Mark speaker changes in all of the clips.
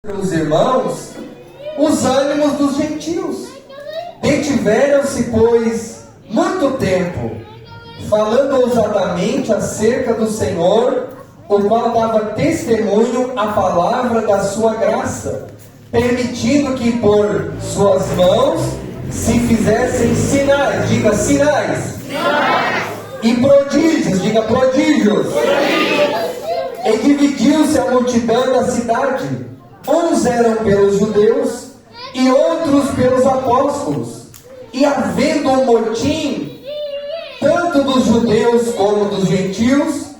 Speaker 1: Pelos irmãos, os ânimos dos gentios. Detiveram-se, pois, muito tempo, falando ousadamente acerca do Senhor, o qual dava testemunho à palavra da sua graça, permitindo que por suas mãos se fizessem sinais, diga sinais, e prodígios, diga prodígios. E dividiu-se a multidão da cidade. Uns eram pelos judeus e outros pelos apóstolos. E havendo um motim, tanto dos judeus como dos gentios,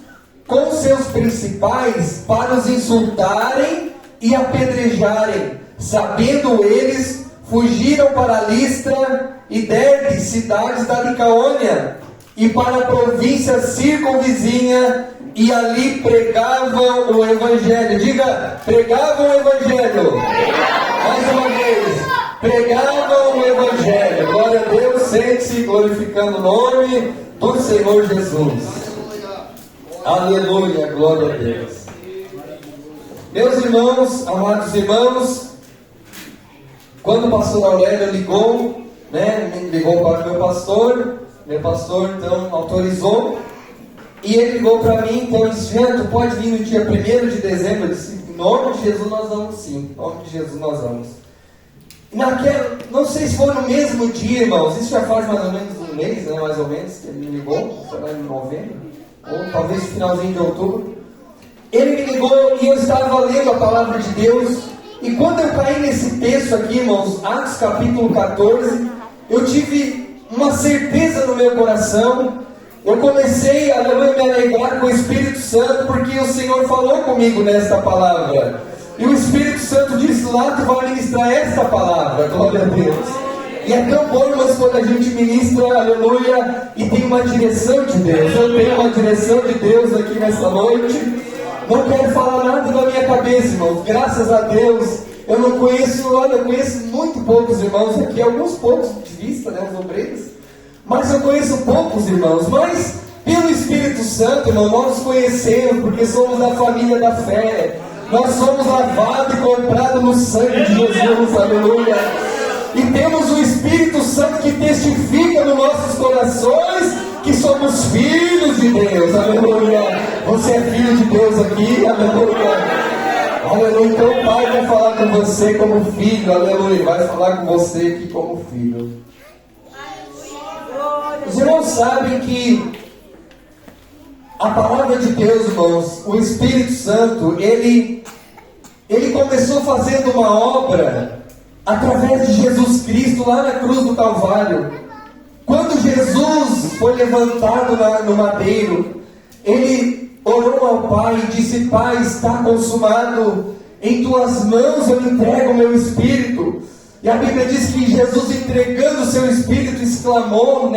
Speaker 1: com seus principais, para os insultarem e apedrejarem. Sabendo eles, fugiram para Listra e Derbe, cidades da Licaônia, e para a província circunvizinha, e ali pregavam o Evangelho. Diga, pregavam o Evangelho. Mais uma vez, pregavam o Evangelho. Glória a Deus, sente-se glorificando o nome do Senhor Jesus. Aleluia, glória a Deus. Meus irmãos, amados irmãos, quando o pastor Aurélio ligou para o meu pastor então autorizou. E ele ligou para mim, então disse: Jean, tu pode vir no dia 1º de dezembro? Eu disse: em nome de Jesus nós vamos sim, em nome de Jesus nós vamos. Não sei se foi no mesmo dia, irmãos, isso já faz mais ou menos um mês, né, mais ou menos, que ele me ligou, sei lá, em novembro, ou talvez no finalzinho de outubro. Ele me ligou e eu estava lendo a palavra de Deus, e quando eu caí nesse texto aqui, irmãos, Atos capítulo 14, eu tive uma certeza no meu coração. Eu comecei a me alegrar com o Espírito Santo, porque o Senhor falou comigo nesta palavra. E o Espírito Santo disse: lá tu vai ministrar esta palavra, glória a Deus. E é tão bom, irmãos, quando a gente ministra, aleluia, e tem uma direção de Deus. Eu tenho uma direção de Deus aqui nesta noite. Não quero falar nada da minha cabeça, irmãos. Graças a Deus, eu não conheço, eu conheço muito poucos irmãos aqui, alguns poucos de vista, né, os obreiros. Mas eu conheço poucos irmãos, mas pelo Espírito Santo, irmão, nós os conhecemos, porque somos da família da fé. Nós somos lavados e comprados no sangue de Jesus, aleluia. E temos o Espírito Santo que testifica nos nossos corações que somos filhos de Deus, aleluia. Você é filho de Deus aqui, aleluia. Aleluia. Então o Pai vai falar com você como filho, aleluia. Vai falar com você aqui como filho. Os irmãos sabem que a palavra de Deus, irmãos, o Espírito Santo, ele começou fazendo uma obra através de Jesus Cristo lá na cruz do Calvário. Quando Jesus foi levantado no madeiro, ele orou ao Pai e disse: Pai, está consumado, em tuas mãos eu entrego o meu Espírito. E a Bíblia diz que Jesus, entregando o seu Espírito, exclamou,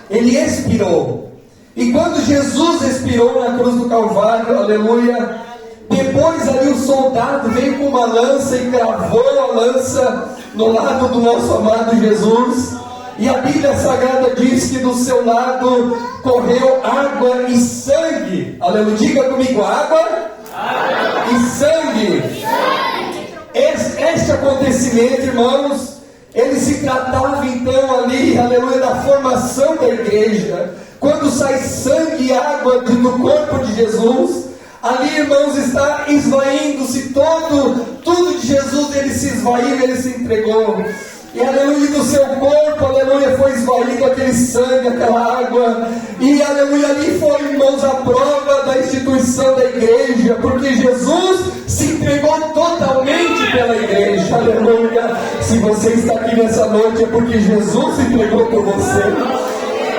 Speaker 1: ele expirou. E quando Jesus expirou na cruz do Calvário, aleluia, depois ali o soldado veio com uma lança e cravou a lança no lado do nosso amado Jesus. E a Bíblia Sagrada diz que do seu lado correu água e sangue. Aleluia, diga comigo: água e sangue. Este acontecimento, irmãos, ele se tratava então ali, aleluia, da formação da igreja. Quando sai sangue e água do corpo de Jesus, ali, irmãos, está esvaindo-se tudo de Jesus, ele se esvaiu, ele se entregou. E aleluia, do seu corpo, aleluia, foi esvaído aquele sangue, aquela água. E aleluia, ali foi, irmãos, a prova da instituição da igreja, porque Jesus se entregou totalmente pela igreja, aleluia. Se você está aqui nessa noite é porque Jesus se entregou por você.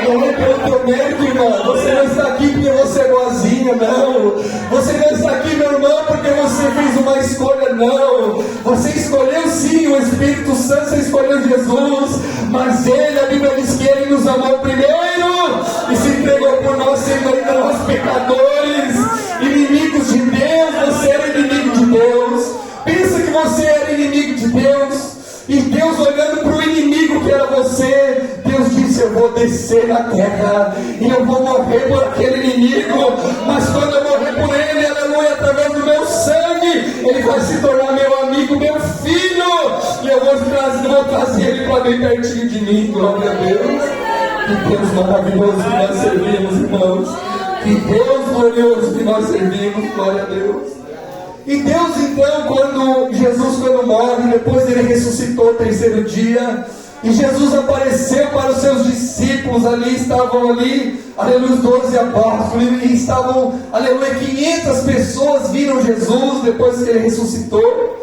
Speaker 1: Não é pelo teu mérito, irmão. Você não está aqui porque você é boazinha, não. Você não está aqui, meu irmão, porque você fez uma escolha, não. Você escolheu sim o Espírito Santo, você escolheu Jesus. Mas Ele, a Bíblia diz que Ele nos amou primeiro e se entregou por nós, sendo ainda nós pecadores, inimigos de Deus. Você era inimigo de Deus. Pensa que você era inimigo de Deus. E Deus, olhando para o inimigo que era você, Deus disse: eu vou descer na terra e eu vou morrer por aquele inimigo, mas quando eu morrer por ele, aleluia, através do meu sangue, ele vai se tornar meu amigo, trazer ele para bem pertinho de mim, glória a Deus. Que Deus maravilhoso que nós servimos, irmãos. Que Deus glorioso que nós servimos, glória a Deus. E Deus então, quando Jesus morre, depois ele ressuscitou o terceiro dia, e Jesus apareceu para os seus discípulos, estavam ali, aleluia, os 12 apóstolos, e estavam, aleluia, 500 pessoas viram Jesus depois que ele ressuscitou.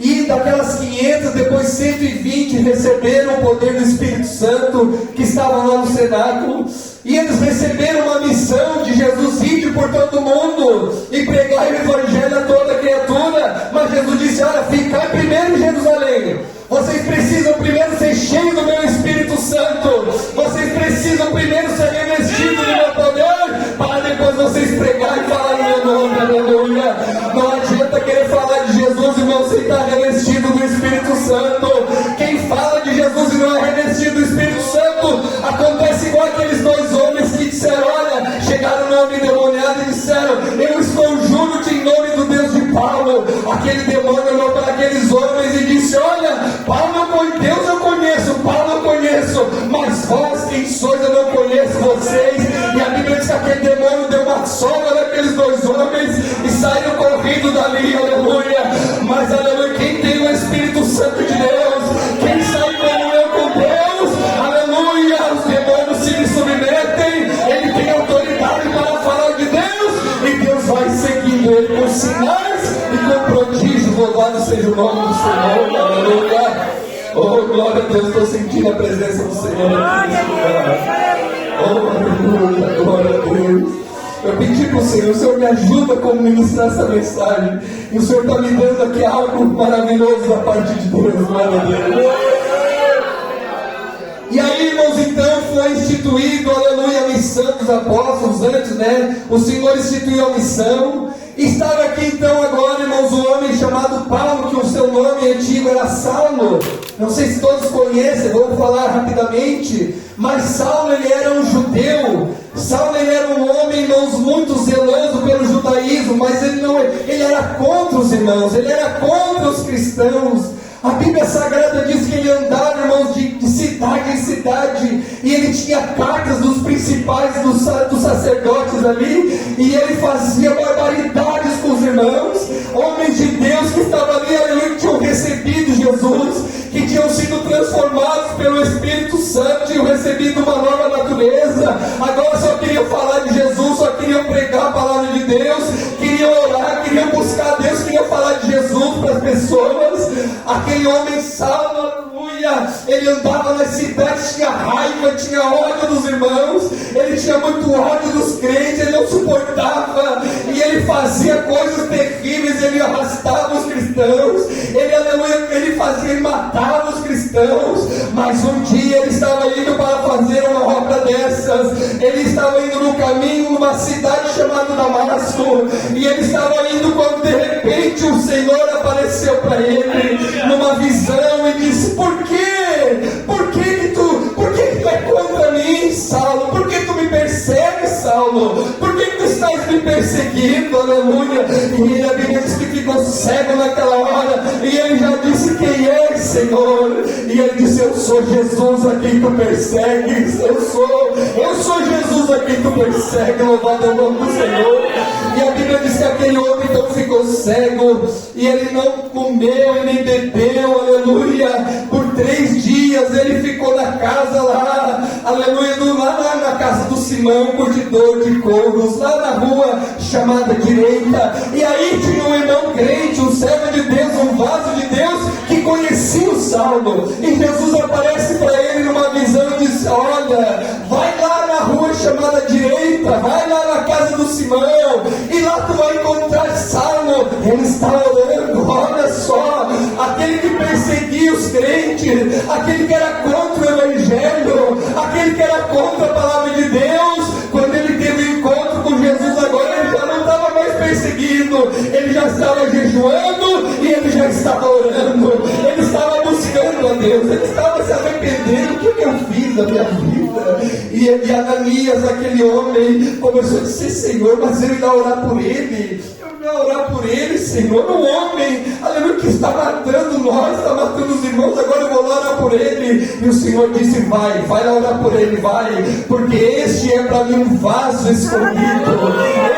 Speaker 1: E daquelas 500, depois 120 receberam o poder do Espírito Santo, que estavam lá no cenáculo. E eles receberam uma missão de Jesus ir por todo mundo e pregar o Evangelho a toda criatura. Mas Jesus disse: olha, ficai primeiro em Jerusalém. Vocês precisam primeiro ser cheios do meu Espírito Santo. Vocês precisam primeiro ser revestidos do meu poder, para depois vocês pregarem e falar no meu nome, aleluia. Não adianta querer falar de Jesus e não ser revestido do Espírito Santo. Quem fala de Jesus e não é revestido do Espírito Santo, acontece igual aqueles dois homens que disseram, olha, chegaram no homem endemoniado e disseram: eu esconjuro-te em nome do Deus de Paulo. Aquele demônio olhou para aqueles homens e disse: olha, Deus eu conheço, Paulo eu conheço, mas vós quem sois eu não conheço vocês. E a Bíblia diz que aquele demônio deu uma soga naqueles dois homens e saíram correndo dali, aleluia. Mas aleluia, quem tem o Espírito Santo de Deus, quem sai em comunhão com Deus, aleluia, os demônios se lhe submetem, ele tem autoridade para falar de Deus, e Deus vai seguindo ele com sinais e com prodígios. Louvado seja o nome do Senhor, aleluia. Oh, glória a Deus, estou sentindo a presença do Senhor aqui nesse lugar. Oh, aleluia, glória a Deus. Eu pedi para o Senhor me ajuda como ministrar essa mensagem. E o Senhor está me dando aqui algo maravilhoso da parte de Deus, glória a Deus. E aí, irmãos, então foi instituído, aleluia, a missão dos apóstolos. Antes, o Senhor instituiu a missão. Estava aqui então agora, irmãos, um homem chamado Paulo, que o seu nome antigo era Saulo. Não sei se todos conhecem, vou falar rapidamente. Mas Saulo, ele era um judeu. Saulo, ele era um homem, irmãos, muito zeloso pelo judaísmo, mas ele era contra os irmãos, ele era contra os cristãos. A Bíblia Sagrada diz que ele andava, irmãos, de cidade em cidade, e ele tinha cartas dos principais, dos sacerdotes ali, e ele fazia barbaridades com os irmãos, homens de Deus que estavam ali, aleluia, que tinham recebido Jesus, que tinham sido transformados pelo Espírito Santo, tinham recebido uma nova natureza, agora só queriam falar de Jesus, só queriam pregar a palavra de Deus, queriam orar, queriam buscar a Deus, queriam falar de Jesus para as pessoas. Aquele homem Saulo, aleluia, ele andava nas cidades, tinha raiva, tinha ódio dos irmãos, ele tinha muito ódio dos crentes, ele não suportava, e ele fazia coisas terríveis, ele arrastava os cristãos, ele matava os cristãos. Mas um dia ele estava indo para fazer uma obra dessas, ele estava indo no caminho, numa cidade chamada Damasco, e ele estava indo quando de repente o Senhor apareceu para ele numa visão e disse: por quê? Por que tu é contra mim, Saulo? Por que tu me persegues, Saulo? Por que tu estás me perseguindo? Aleluia. E a Bíblia diz que ficou cego naquela hora, e ele já disse: quem é, Senhor? E ele disse: eu sou Jesus a quem tu persegues, eu sou Jesus a quem tu persegues, louvado é o nome do Senhor. E a Bíblia diz que aquele homem então ficou cego, e ele não comeu e nem bebeu, aleluia, por 3 dias. Ele ficou na casa lá, aleluia, lá na casa do Simão, curtidor de couros, lá na rua chamada Direita. E aí tinha um irmão crente, um servo de Deus, um vaso de Deus, que conhecia o Saulo, e Jesus aparece para ele numa visão e diz: olha, vai lá na rua chamada Direita, vai lá na casa do Simão, e lá tu vai encontrar Saulo, ele está orando. Olha só, aquele que perseguia os crentes, aquele que era contra o Evangelho, aquele que era contra a palavra de Deus, quando ele teve um encontro com Jesus, agora ele já não estava mais perseguindo, ele já estava jejuando e ele já estava orando, ele estava buscando a Deus, ele estava se arrependendo. O que eu fiz da minha vida? E Ananias, aquele homem, começou a dizer: Senhor, mas eu ia orar por ele. a orar por ele, Senhor. Um homem, aleluia, que está matando nós, está matando os irmãos, agora eu vou lá orar por ele. E o Senhor disse: vai lá orar por ele, vai, porque este é para mim um vaso escolhido.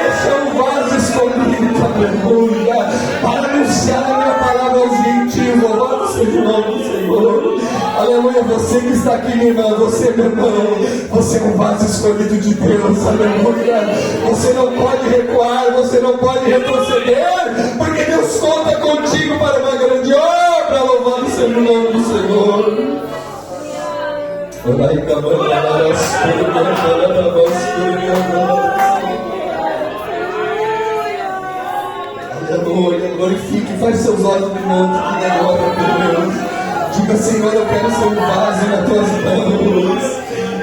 Speaker 1: Este é um vaso escolhido, aleluia, para anunciar a minha palavra aos gentios. Louvado seja o nome do Senhor. Aleluia, você que está aqui, minha irmã, você, meu irmão, você é um vaso escolhido de Deus, aleluia. Você não pode recuar, você não pode retroceder, porque Deus conta contigo para uma grande obra. Louvado seja o nome do Senhor. Aleluia, glorifique, faz seus olhos brilhantes aqui agora, meu Deus. Diga: Senhor, eu quero ser um vaso nas tuas mãos.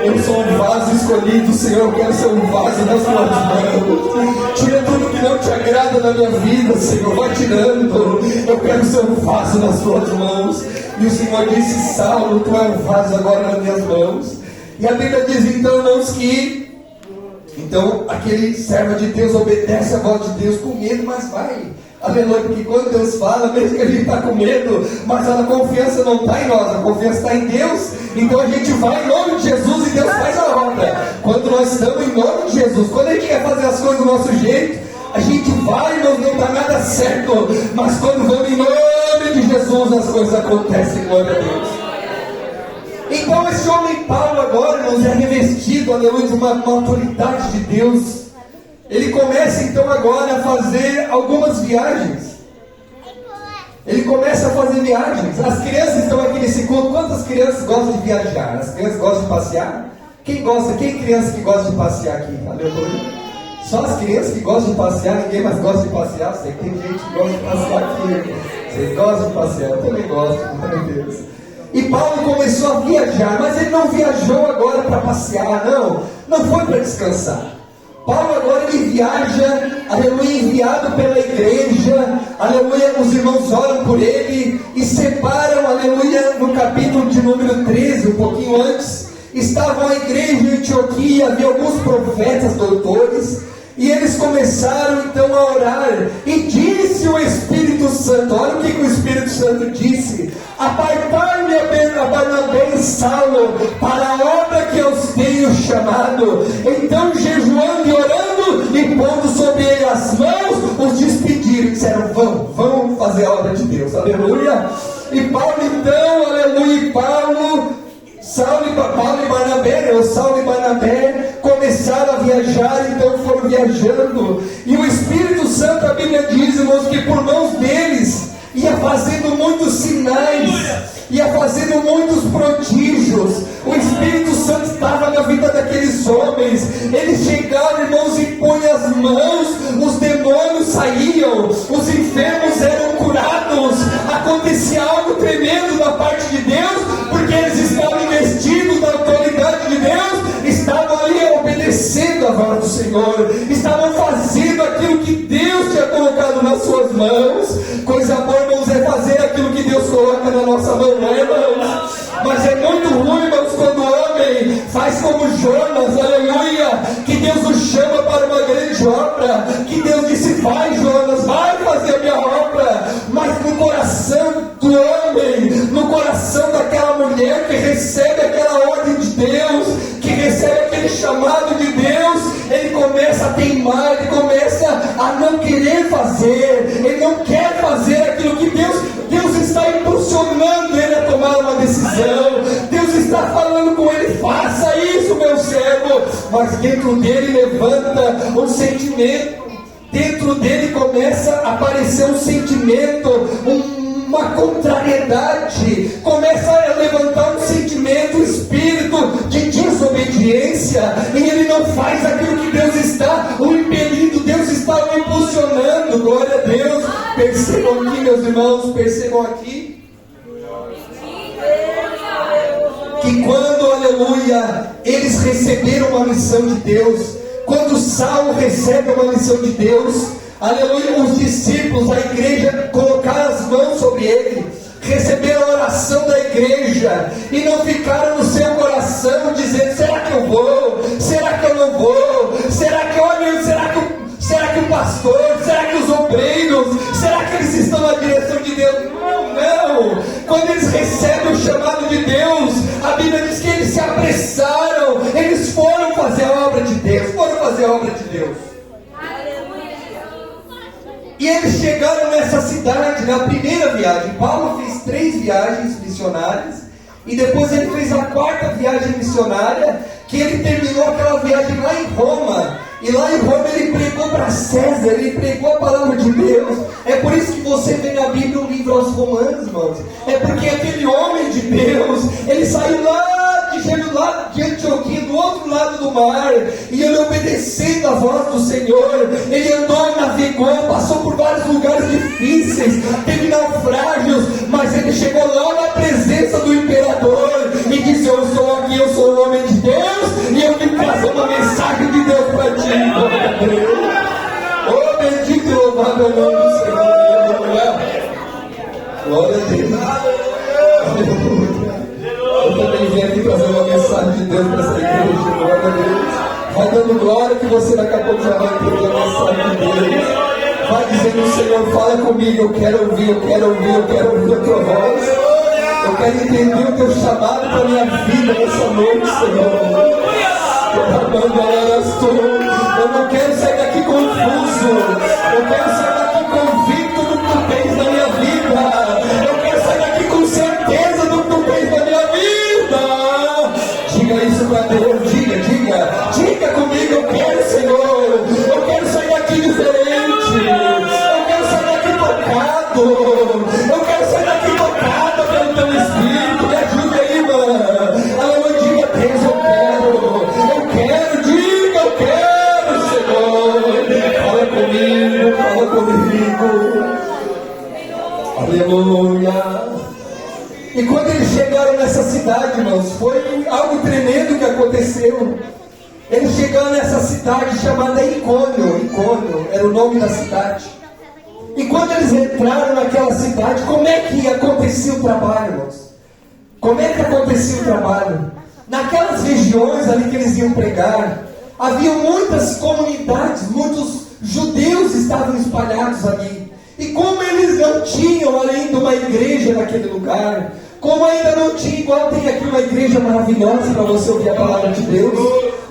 Speaker 1: Eu sou um vaso escolhido, Senhor, eu quero ser um vaso nas tuas mãos. Tira tudo que não te agrada na minha vida, Senhor, vai tirando. Eu quero ser um vaso nas tuas mãos. E o Senhor disse: Saulo, tu é um vaso agora nas minhas mãos. E a Bíblia diz, então, irmãos, que então aquele servo de Deus obedece a voz de Deus com medo, mas vai. Aleluia, porque quando Deus fala, mesmo que a gente está com medo, mas a confiança não está em nós, a confiança está em Deus. Então a gente vai em nome de Jesus e Deus faz a obra. Quando nós estamos em nome de Jesus, quando a gente quer fazer as coisas do nosso jeito, a gente vai, irmãos, não está nada certo. Mas quando vamos em nome de Jesus, as coisas acontecem, glória a Deus. Então esse homem Paulo agora, irmãos, é revestido, aleluia, de uma autoridade de Deus. Ele começa então agora a fazer algumas viagens. Ele começa a fazer viagens. As crianças estão aqui nesse culto. Quantas crianças gostam de viajar? As crianças gostam de passear? Quem gosta? Quem é criança que gosta de passear aqui? Aleluia. Só as crianças que gostam de passear, ninguém mais gosta de passear. Sei que tem gente que gosta de passear aqui. Vocês gostam de passear? Eu também gosto, meu Deus. E Paulo começou a viajar, mas ele não viajou agora para passear, não foi para descansar. Paulo agora ele viaja, aleluia, enviado pela igreja, aleluia, os irmãos oram por ele e separam, aleluia, no capítulo de número 13, um pouquinho antes, estavam a igreja em Antioquia, havia alguns profetas, doutores, e eles começaram então a orar, e disse o Espírito Santo, olha o que o Espírito Santo disse: apartai-me a Barnabé e Saulo para a obra que eu os tenho chamado. Então, jejuando e orando e pondo sobre ele as mãos, os despediram e disseram: vão fazer a obra de Deus, aleluia. E Paulo então, aleluia, Saulo e Barnabé começaram a viajar, então foram viajando, e o Espírito Santo, a Bíblia diz, irmãos, que por mãos deles ia fazendo muitos sinais, ia fazendo muitos prodígios. O Espírito Santo estava na vida daqueles homens. Eles chegaram, irmãos, e punham as mãos, os demônios saíam, os enfermos eram curados, acontecia algo tremendo da parte de Deus, porque eles estavam investidos na autoridade de Deus, estavam ali obedecendo a voz do Senhor, estavam fazendo aquilo que Deus tinha colocado nas suas mãos. Coisa boa, irmãos, é fazer aquilo que Deus coloca na nossa mão, não é, irmãos? Mas é muito ruim, irmãos, quando o homem faz como Jonas, aleluia, que Deus o chama para uma grande obra, que Deus disse: vai, Jonas, vai fazer a minha obra, mas no coração do homem, no coração daquela mulher que recebe aquela ordem de Deus, que recebe aquele chamado de Deus, ele começa a teimar, ele começa a não querer fazer, ele não quer fazer aquilo que Deus está impulsionando ele a tomar uma decisão. Deus está falando com ele: faça isso, meu servo. Mas dentro dele levanta um sentimento, dentro dele começa a aparecer um sentimento, uma contrariedade, começa a levantar um sentimento, um espírito de desobediência, e ele não faz aquilo que Deus está o impelindo, Deus está o impulsionando. Glória a Deus. Percebam aqui, meus irmãos, percebam aqui que quando, aleluia, eles receberam uma missão de Deus, quando Saulo recebe uma missão de Deus, aleluia, os discípulos, a igreja, colocaram as mãos sobre ele, receberam a oração da igreja, e não ficaram no seu coração dizendo: será que eu vou? Será que eu não vou? Será que o pastor? Será que os obreiros? obreiros? Será que eles estão na direção de Deus? Não. Quando eles recebem o chamado de Deus, a Bíblia diz que eles se apressaram, eles foram fazer a obra de Deus, E eles chegaram nessa cidade, na primeira viagem. Paulo fez 3 viagens missionárias, e depois ele fez a 4ª viagem missionária, que ele terminou aquela viagem lá em Roma. E lá em Roma ele pregou para César, ele pregou a palavra de Deus. É por isso que você vê na Bíblia um livro aos Romanos, irmãos. É porque aquele homem de Deus, ele saiu lá de Antioquia, do outro lado do mar, e ele, obedecendo a voz do Senhor, ele andou, navegou, passou por vários lugares difíceis, teve naufrágios, mas ele chegou lá na presença do imperador e disse: eu sou aqui, eu sou o homem de Deus, e eu vim trazer uma mensagem de Deus para ti. Oh, bendito e louvado é o nome do Senhor. Glória a Deus. Aleluia. Eu também vim aqui trazer uma mensagem de Deus para essa igreja. Glória a Deus. Vai dando glória que você daqui a pouco já vai entender a mensagem de Deus. Vai dizendo: Senhor, fala comigo, eu quero ouvir, eu quero ouvir, eu quero ouvir a tua voz. Eu quero entender o teu chamado para a minha vida nessa noite, Senhor. Eu não quero sair daqui confuso. Eu quero sair daqui convicto do que tu tens na minha vida. Eu quero sair daqui com certeza do que tu tens na minha vida. Diga isso para Deus. Diga comigo: eu quero, Senhor. Eu quero sair daqui diferente. Eu quero sair daqui tocado. Eu quero sair daqui tocado pelo teu Espírito. Me ajuda aí, mano. Aleluia. Diga: Deus, eu quero, diga: eu quero, Senhor. Fala comigo. Aleluia. E quando eles chegaram nessa cidade, irmãos, foi algo tremendo que aconteceu. Eles chegaram nessa cidade chamada Icônio, era o nome da cidade. E quando eles entraram naquela cidade, como é que acontecia o trabalho, irmãos? Como é que acontecia o trabalho? Naquelas regiões ali que eles iam pregar, havia muitas comunidades, muitos judeus estavam espalhados ali. E como eles não tinham ainda uma igreja naquele lugar, como ainda não tinha, igual tem aqui uma igreja maravilhosa para você ouvir a palavra de Deus,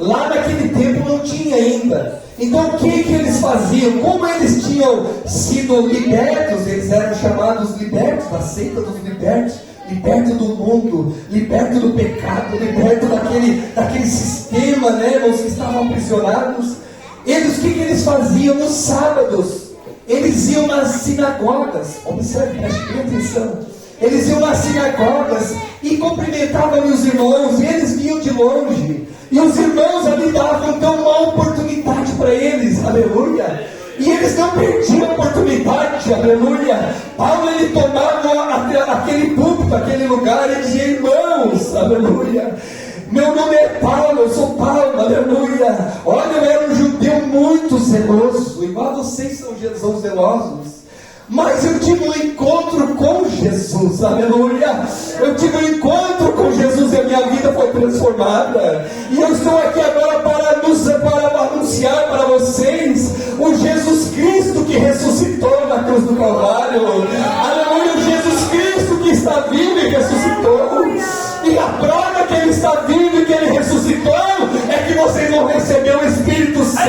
Speaker 1: lá naquele tempo não tinha ainda. Então o que eles faziam? Como eles tinham sido libertos, eles eram chamados libertos, da seita dos libertos, liberto do mundo, liberto do pecado, liberto daquele sistema, né, irmãos, que estavam aprisionados. Eles, o que eles faziam nos sábados? Eles iam nas sinagogas. Observe, preste bem atenção. Eles iam nas sinagogas e cumprimentavam os irmãos, e eles vinham de longe, e os irmãos ali davam então uma oportunidade para eles, aleluia. E eles não perdiam a oportunidade, aleluia. Paulo, ele tomava aquele púlpito, aquele lugar, e dizia: irmãos, aleluia, meu nome é Paulo, eu sou Paulo, aleluia. Olha, eu era um judeu muito zeloso, igual vocês são zelosos. Mas eu tive um encontro com Jesus, aleluia. Eu tive um encontro com Jesus e a minha vida foi transformada. E eu estou aqui agora para anunciar para vocês o Jesus Cristo que ressuscitou na cruz do Calvário. Aleluia, o Jesus Cristo que está vivo e ressuscitou. E a prova que Ele está vivo e que Ele ressuscitou é que vocês vão receber o Espírito Santo.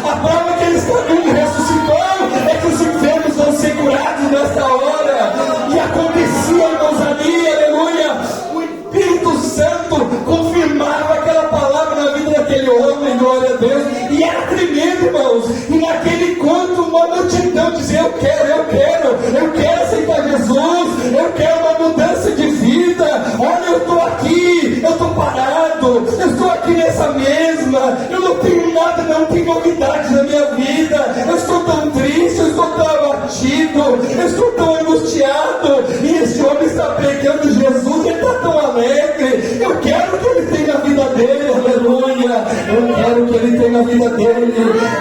Speaker 1: A prova que Ele está vivo e ressuscitou é que os enfermos vão ser curados nesta hora. E acontecia, irmãos, ali, aleluia, o Espírito Santo confirmava aquela palavra na vida daquele homem, glória a Deus. E era tremendo, irmãos. E naquele encontro uma multidão dizia: eu quero aceitar Jesus, eu quero uma mudança de vida. Olha, eu estou aqui, eu estou parado, eu estou aqui nessa mesma, eu não tenho nada, não tenho novidade na minha vida, eu estou tão triste, eu estou tão abatido, eu estou tão angustiado, e esse homem está pregando Jesus, ele está tão alegre. Eu quero que ele tenha a vida dele, aleluia, eu quero que ele tenha a vida dele.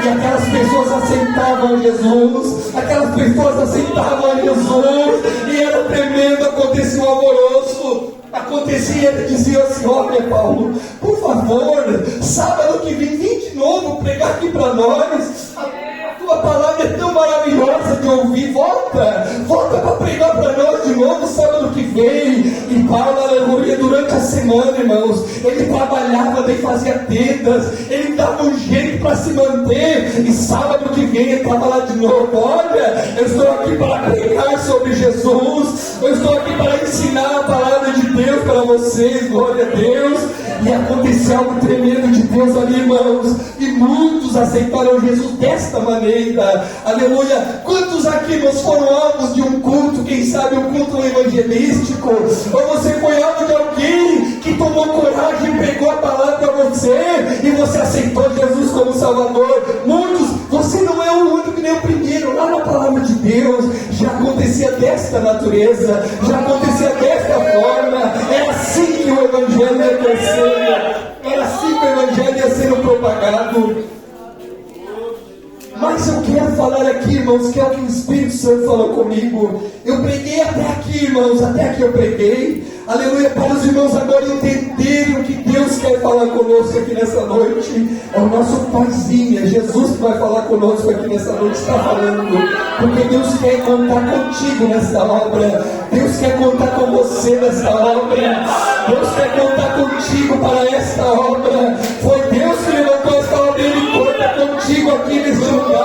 Speaker 1: E aquelas pessoas aceitavam Jesus, aquelas pessoas aceitavam Jesus, e era tremendo, acontecia um alvoroço. Acontecia, ele dizia assim: olha, Paulo, por favor, sábado que vem de novo pregar aqui para nós. A a palavra é tão maravilhosa de ouvir, volta para pregar para nós de novo sábado que vem. E Paulo, aleluia, durante a semana, irmãos, ele trabalhava, daí fazia tendas, ele dava um jeito para se manter, e sábado que vem ele estava lá de novo. Olha, eu estou aqui para pregar sobre Jesus, eu estou aqui para ensinar a palavra de Deus para vocês, glória a Deus. E aconteceu algo tremendo de Deus ali, irmãos, e muitos aceitaram Jesus desta maneira, aleluia. Quantos aqui, irmãos, foram alvos de um culto, quem sabe um culto evangelístico, ou você foi alvo de alguém que tomou coragem e pregou a palavra para você, e você aceitou Jesus como Salvador? Muitos, você não é o único nem o primeiro. Lá na palavra de Deus já acontecia desta natureza, já acontecia desta forma. É assim que o evangelho ia crescer, era assim que o evangelho ia sendo propagado. Mas eu quero falar aqui, irmãos, que é o que o Espírito Santo falou comigo. Eu preguei até aqui, irmãos, até aqui eu preguei, aleluia, para os irmãos agora entenderem o que Deus quer falar conosco aqui nessa noite. É o nosso Paizinho, é Jesus que vai falar conosco aqui nessa noite, está falando, porque Deus quer contar contigo nessa obra, Deus quer contar com você nessa obra, Deus quer contar contigo para esta obra. Foi Deus que levantou esta obra, Ele conta contigo aqui neste lugar,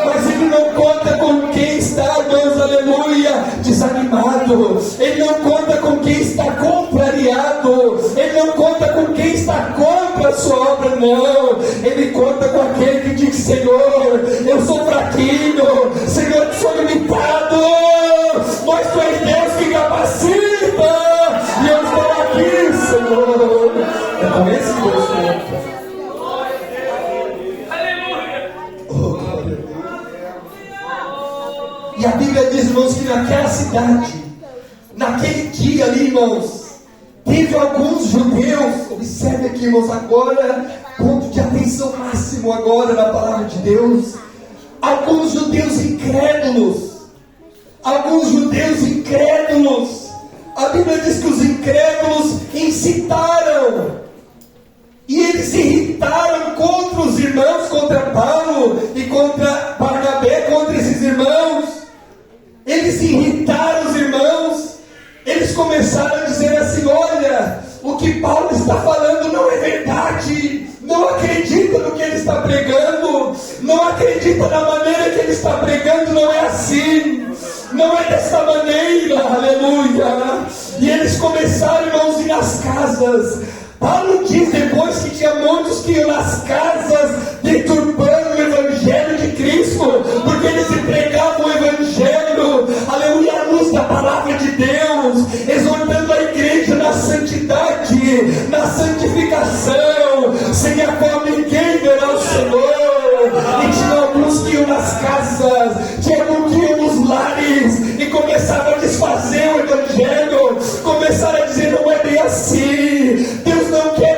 Speaker 1: mas Ele não conta com quem está, irmãos, aleluia, desanimado, Ele não conta com quem está contrariado, Ele não conta com quem está contra a sua obra, não. Ele conta com aquele que diz: Senhor, eu sou fraquinho, Senhor, eu sou limitado, mas Tu és Deus que capacita, e eu estou aqui, Senhor. É com esse que Deus conta. E a Bíblia diz, irmãos, que naquela cidade, naquele dia ali, irmãos, teve alguns judeus. Observe aqui, irmãos, agora, ponto de atenção máximo agora na palavra de Deus. Alguns judeus incrédulos. Alguns judeus incrédulos. A Bíblia diz que os incrédulos incitaram. E eles se irritaram contra os irmãos, contra Paulo e contra Barnabé, contra esses irmãos. Eles se irritaram, os irmãos. Eles começaram a dizer assim: olha, o que Paulo está falando não é verdade. Não acredita no que ele está pregando. Não acredita na maneira que ele está pregando. Não é assim. Não é dessa maneira. Aleluia. E eles começaram, irmãos, a ir nas casas. Paulo diz depois que tinha muitos que iam nas casas deturpando o Evangelho de Cristo, porque eles pregavam o Evangelho, aleluia, à luz da palavra de Deus, exortando a igreja na santidade, na santificação, sem a qual ninguém verá o Senhor. E tinha alguns que iam nas casas, tinha alguns que iam nos lares, e começaram a desfazer o Evangelho, começaram a dizer: não é bem assim, Deus não quer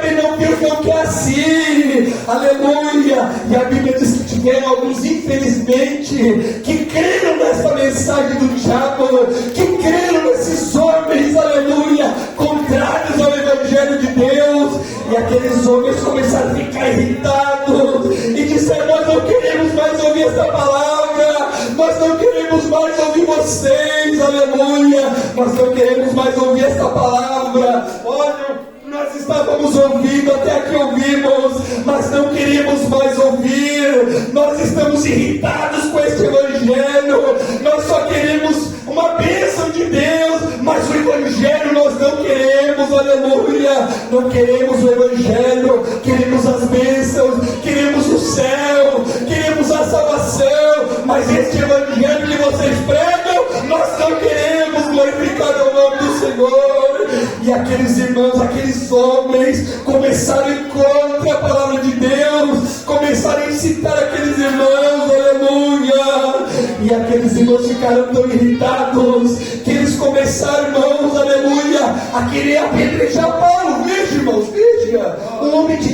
Speaker 1: assim, aleluia. E a Bíblia diz que tiveram alguns, infelizmente, que creram nessa mensagem do diabo, que creram nesses homens, aleluia, contrários ao Evangelho de Deus. E aqueles homens começaram a ficar irritados e disseram: nós não queremos mais ouvir essa palavra, nós não queremos mais ouvir vocês, aleluia, nós não queremos mais ouvir essa palavra. Olha, nós estávamos ouvindo, até aqui ouvimos, mas não queríamos mais ouvir. Nós estamos irritados com este Evangelho. Nós só queremos uma bênção de Deus, mas o Evangelho nós não queremos, aleluia. Não queremos o Evangelho, queremos as bênçãos, queremos o céu, queremos a salvação, mas este Evangelho que vocês pregam, nós não queremos. Glorificado o nome do Senhor. E aqueles irmãos, aqueles homens começaram em contra a palavra de Deus, começaram a incitar aqueles irmãos, aleluia. E aqueles irmãos ficaram tão irritados que eles começaram, irmãos, aleluia, a querer apedrejar Paulo. Veja, irmãos, veja, um homem de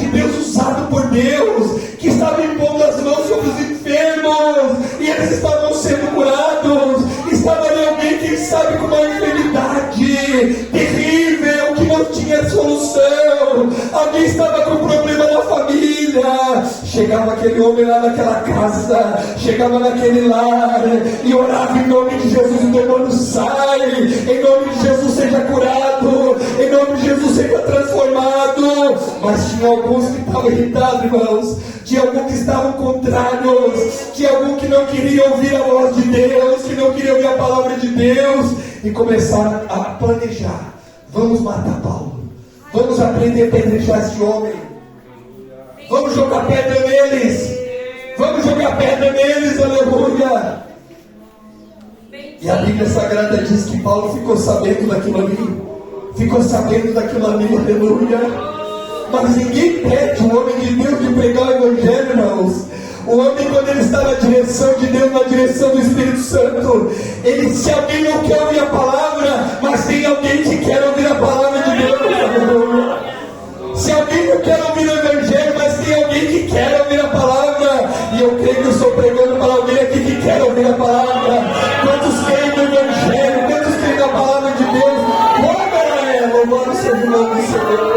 Speaker 1: Deus usado por Deus, que estava impondo as mãos sobre os enfermos, e eles estavam sendo curados. Estava ali alguém, quem sabe, com uma enfermidade terrível, que não tinha solução. Alguém estava com problema na família, Chegava aquele homem lá naquela casa, chegava naquele lar e orava em nome de Jesus, o demônio sai, em nome de Jesus seja curado, em nome de Jesus seja transformado. Mas tinha alguns que estavam irritados, irmãos, tinha alguns que estavam contrários, tinha alguns que não queriam ouvir a voz de Deus, que não queriam ouvir a palavra de Deus, e começaram a planejar: vamos matar Paulo, vamos aprender a apedrejar esse homem, vamos jogar pedra neles, vamos jogar pedra neles, aleluia. E a Bíblia Sagrada diz que Paulo ficou sabendo daquilo ali, aleluia. Mas ninguém pede o homem de Deus de pregar o Evangelho, irmãos. O homem, quando ele está na direção de Deus, na direção do Espírito Santo, ele, se alguém não quer ouvir a palavra, mas tem alguém que quer ouvir a palavra de Deus, aleluia. Se alguém não quer ouvir o Evangelho, mas tem alguém que quer ouvir a palavra, e eu creio que eu estou pregando para alguém aqui que quer ouvir a palavra. Quantos creem no Evangelho? Quantos creem na palavra de Deus? Louvado seja o nome do Senhor.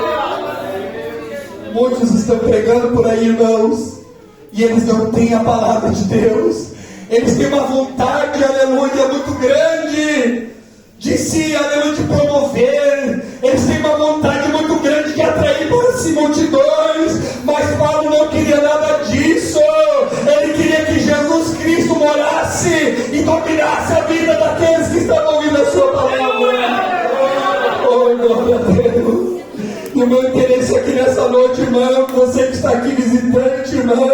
Speaker 1: Muitos estão pregando por aí, irmãos, e eles não têm a palavra de Deus. Eles têm uma vontade, aleluia, muito grande de se, aleluia, de promover. Eles têm uma vontade muito grande de atrair para si multidões. Mas Paulo não queria nada disso. Ele queria que Jesus Cristo morasse e dominasse a vida daqueles que estavam ouvindo a sua palavra. Oh, glória a Deus. E o meu interesse aqui nessa noite, irmão, você que está aqui visitante, irmão,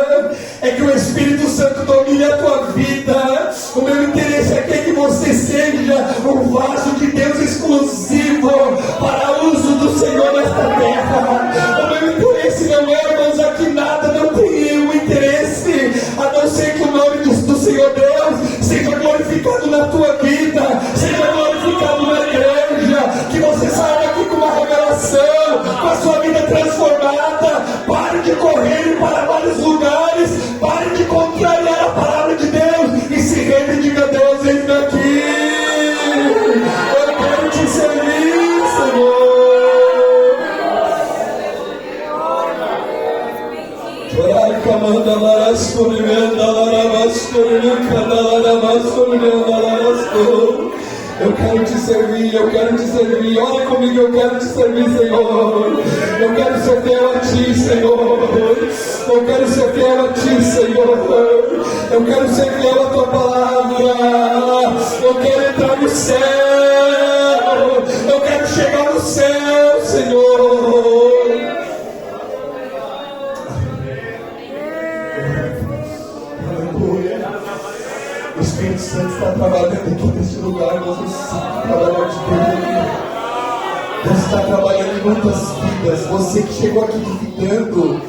Speaker 1: é que o Espírito Santo domine a tua vida. O meu interesse aqui é que você seja um vaso de Deus exclusivo para uso do Senhor nesta terra. O meu interesse não é, irmãos, aqui nada, não tem nenhum interesse, a não ser que o nome do Senhor Deus seja glorificado na tua vida, seja glorificado na igreja, que você saia daqui com uma revelação, com a sua vida transformada. Pare de correr para vários lugares, pare de contrariar a palavra de Deus e se rende e diga: Deus, eis-me aqui, eu quero te servir, Senhor. Eu quero te servir, eu quero te servir. Olha comigo, eu quero te servir, Senhor. Eu quero ser fiel a ti, Senhor. Eu quero ser fiel a ti, Senhor. Eu quero ser fiel à tua palavra. Eu quero entrar no céu. Eu quero chegar no céu, Senhor. O Espírito Santo está trabalhando aqui neste lugar. Você sabe trabalhar de Deus. Deus está trabalhando em muitas vidas. Você que chegou aqui duvidando,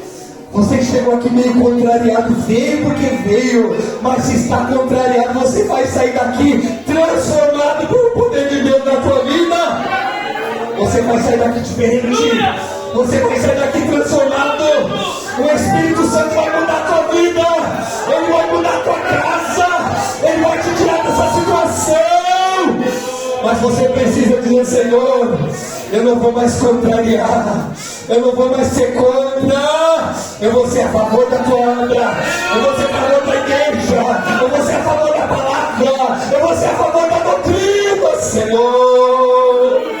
Speaker 1: você que chegou aqui meio contrariado, veio porque veio, mas se está contrariado, você vai sair daqui transformado pelo poder de Deus na tua vida. Você vai sair daqui diferente. Você vai sair daqui transformado. O Espírito Santo vai mudar a tua vida. Ele vai mudar a tua casa. Ele vai te tirar dessa situação. Mas você precisa dizer: Senhor, eu não vou mais contrariar, eu não vou mais ser contra, eu vou ser a favor da tua obra, eu vou ser a favor da igreja, eu vou ser a favor da palavra, eu vou ser a favor da doutrina, Senhor.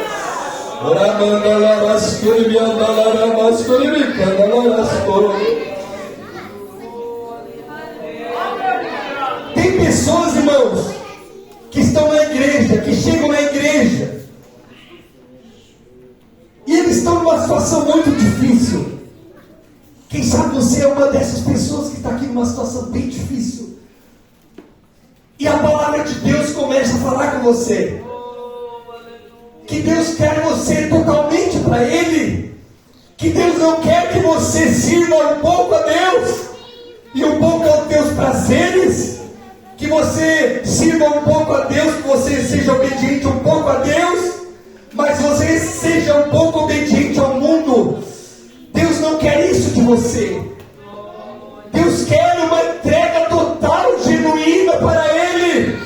Speaker 1: Tem pessoas, irmãos, que estão na igreja, que chegam na igreja, e eles estão numa situação muito difícil. Quem sabe você é uma dessas pessoas que está aqui numa situação bem difícil, e a palavra de Deus começa a falar com você, que Deus quer você totalmente para Ele, que Deus não quer que você sirva um pouco a Deus e um pouco aos teus prazeres, que você sirva um pouco a Deus, que você seja obediente um pouco a Deus, mas você seja um pouco obediente ao mundo. Deus não quer isso de você. Deus quer uma entrega total, genuína para Ele.